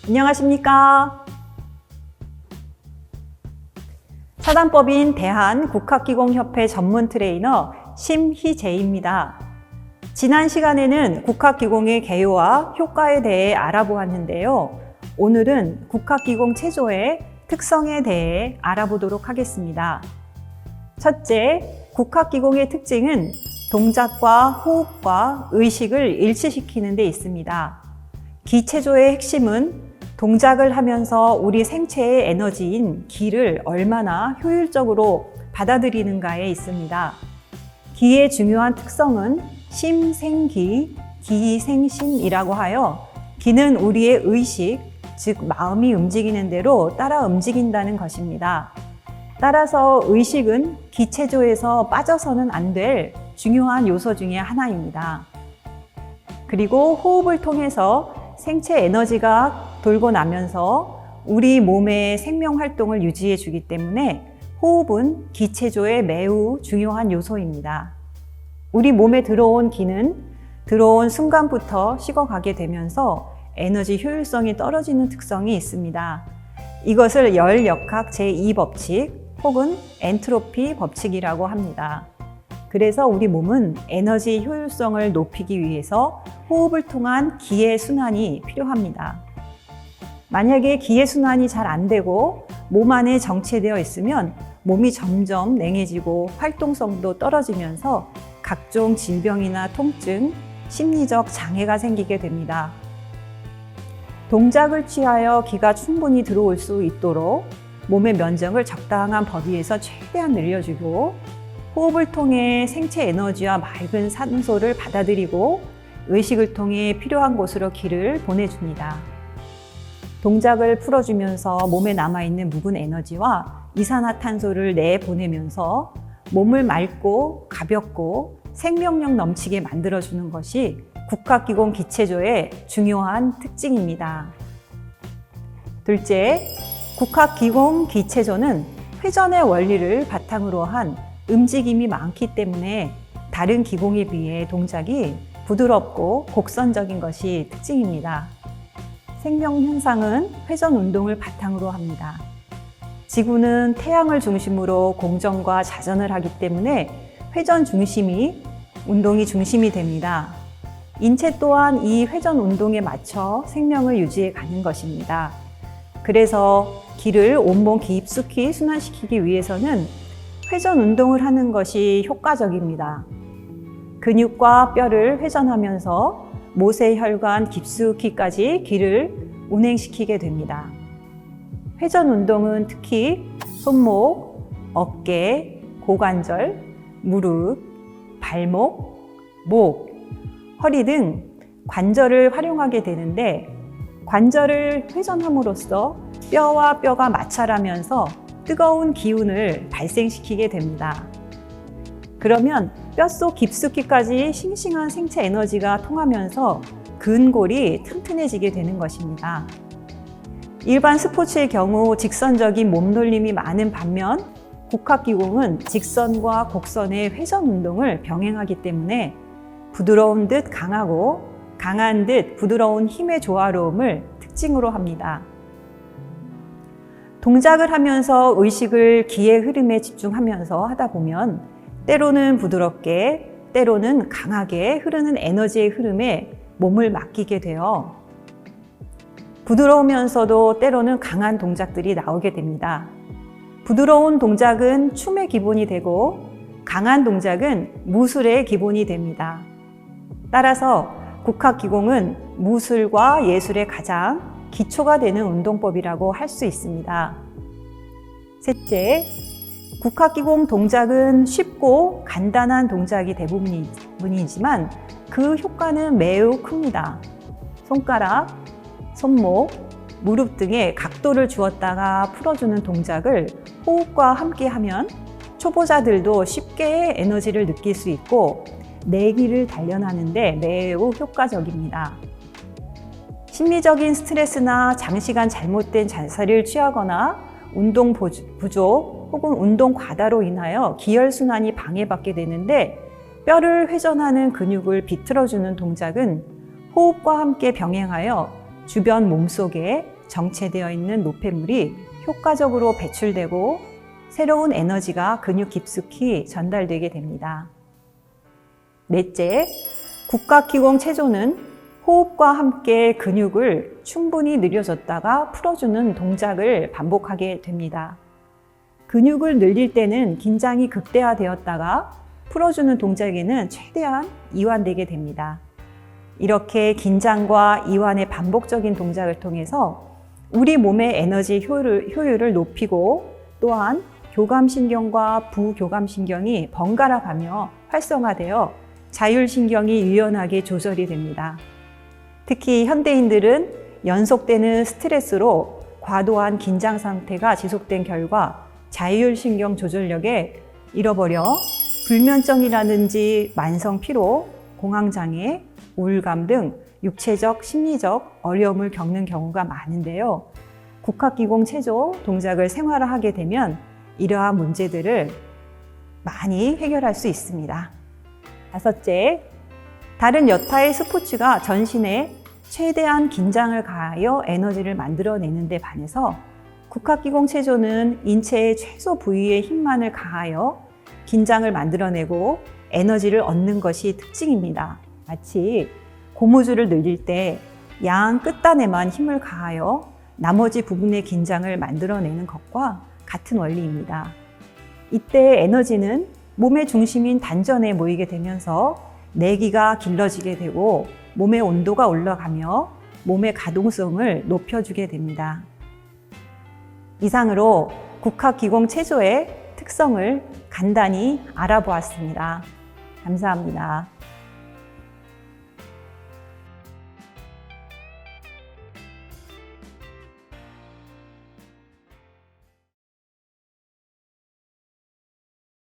안녕하십니까? 사단법인 대한국학기공협회 전문 트레이너 심희재입니다. 지난 시간에는 국학기공의 개요와 효과에 대해 알아보았는데요. 오늘은 국학기공 체조의 특성에 대해 알아보도록 하겠습니다. 첫째, 국학기공의 특징은 동작과 호흡과 의식을 일치시키는 데 있습니다. 기체조의 핵심은 동작을 하면서 우리 생체의 에너지인 기를 얼마나 효율적으로 받아들이는가에 있습니다. 기의 중요한 특성은 심생기, 기생심이라고 하여 기는 우리의 의식, 즉 마음이 움직이는 대로 따라 움직인다는 것입니다. 따라서 의식은 기체조에서 빠져서는 안 될 중요한 요소 중에 하나입니다. 그리고 호흡을 통해서 생체 에너지가 돌고 나면서 우리 몸의 생명 활동을 유지해 주기 때문에 호흡은 기체조의 매우 중요한 요소입니다. 우리 몸에 들어온 기는 들어온 순간부터 식어가게 되면서 에너지 효율성이 떨어지는 특성이 있습니다. 이것을 열역학 제2법칙 혹은 엔트로피 법칙이라고 합니다. 그래서 우리 몸은 에너지 효율성을 높이기 위해서 호흡을 통한 기의 순환이 필요합니다. 만약에 기의 순환이 잘 안 되고 몸 안에 정체되어 있으면 몸이 점점 냉해지고 활동성도 떨어지면서 각종 질병이나 통증, 심리적 장애가 생기게 됩니다. 동작을 취하여 기가 충분히 들어올 수 있도록 몸의 면적을 적당한 범위에서 최대한 늘려주고 호흡을 통해 생체 에너지와 맑은 산소를 받아들이고 의식을 통해 필요한 곳으로 기를 보내줍니다. 동작을 풀어주면서 몸에 남아있는 묵은 에너지와 이산화탄소를 내보내면서 몸을 맑고 가볍고 생명력 넘치게 만들어주는 것이 국학기공 기체조의 중요한 특징입니다. 둘째, 국학기공 기체조는 회전의 원리를 바탕으로 한 움직임이 많기 때문에 다른 기공에 비해 동작이 부드럽고 곡선적인 것이 특징입니다. 생명 현상은 회전 운동을 바탕으로 합니다. 지구는 태양을 중심으로 공전과 자전을 하기 때문에 회전 중심이 운동이 중심이 됩니다. 인체 또한 이 회전 운동에 맞춰 생명을 유지해 가는 것입니다. 그래서 기를 온몸 깊숙이 순환시키기 위해서는 회전 운동을 하는 것이 효과적입니다. 근육과 뼈를 회전하면서 모세혈관 깊숙이까지 기를 운행시키게 됩니다. 회전 운동은 특히 손목, 어깨, 고관절, 무릎, 발목, 목, 허리 등 관절을 활용하게 되는데 관절을 회전함으로써 뼈와 뼈가 마찰하면서 뜨거운 기운을 발생시키게 됩니다. 그러면 뼛속 깊숙이까지 싱싱한 생체 에너지가 통하면서 근골이 튼튼해지게 되는 것입니다. 일반 스포츠의 경우 직선적인 몸놀림이 많은 반면 국학기공은 직선과 곡선의 회전 운동을 병행하기 때문에 부드러운 듯 강하고 강한 듯 부드러운 힘의 조화로움을 특징으로 합니다. 동작을 하면서 의식을 기의 흐름에 집중하면서 하다 보면 때로는 부드럽게, 때로는 강하게 흐르는 에너지의 흐름에 몸을 맡기게 되어 부드러우면서도 때로는 강한 동작들이 나오게 됩니다. 부드러운 동작은 춤의 기본이 되고 강한 동작은 무술의 기본이 됩니다. 따라서 국학기공은 무술과 예술의 가장 기초가 되는 운동법이라고 할 수 있습니다. 셋째, 국학기공 동작은 쉽고 간단한 동작이 대부분이지만 그 효과는 매우 큽니다. 손가락, 손목, 무릎 등의 각도를 주었다가 풀어주는 동작을 호흡과 함께 하면 초보자들도 쉽게 에너지를 느낄 수 있고 내기를 단련하는 데 매우 효과적입니다. 심리적인 스트레스나 장시간 잘못된 자세를 취하거나 운동 부족 혹은 운동 과다로 인하여 기혈순환이 방해받게 되는데 뼈를 회전하는 근육을 비틀어주는 동작은 호흡과 함께 병행하여 주변 몸속에 정체되어 있는 노폐물이 효과적으로 배출되고 새로운 에너지가 근육 깊숙이 전달되게 됩니다. 넷째, 국각기공 체조는 호흡과 함께 근육을 충분히 늘려줬다가 풀어주는 동작을 반복하게 됩니다. 근육을 늘릴 때는 긴장이 극대화되었다가 풀어주는 동작에는 최대한 이완되게 됩니다. 이렇게 긴장과 이완의 반복적인 동작을 통해서 우리 몸의 에너지 효율을 높이고 또한 교감신경과 부교감신경이 번갈아 가며 활성화되어 자율신경이 유연하게 조절이 됩니다. 특히 현대인들은 연속되는 스트레스로 과도한 긴장 상태가 지속된 결과 자율신경 조절력에 잃어버려 불면증이라든지 만성 피로, 공황장애, 우울감 등 육체적, 심리적 어려움을 겪는 경우가 많은데요. 국학기공 체조 동작을 생활화하게 되면 이러한 문제들을 많이 해결할 수 있습니다. 다섯째, 다른 여타의 스포츠가 전신에 최대한 긴장을 가하여 에너지를 만들어내는 데 반해서 국학기공 체조는 인체의 최소 부위에 힘만을 가하여 긴장을 만들어내고 에너지를 얻는 것이 특징입니다. 마치 고무줄을 늘릴 때 양 끝단에만 힘을 가하여 나머지 부분의 긴장을 만들어내는 것과 같은 원리입니다. 이때 에너지는 몸의 중심인 단전에 모이게 되면서 내기가 길러지게 되고 몸의 온도가 올라가며 몸의 가동성을 높여주게 됩니다. 이상으로 국학기공 체조의 특성을 간단히 알아보았습니다. 감사합니다.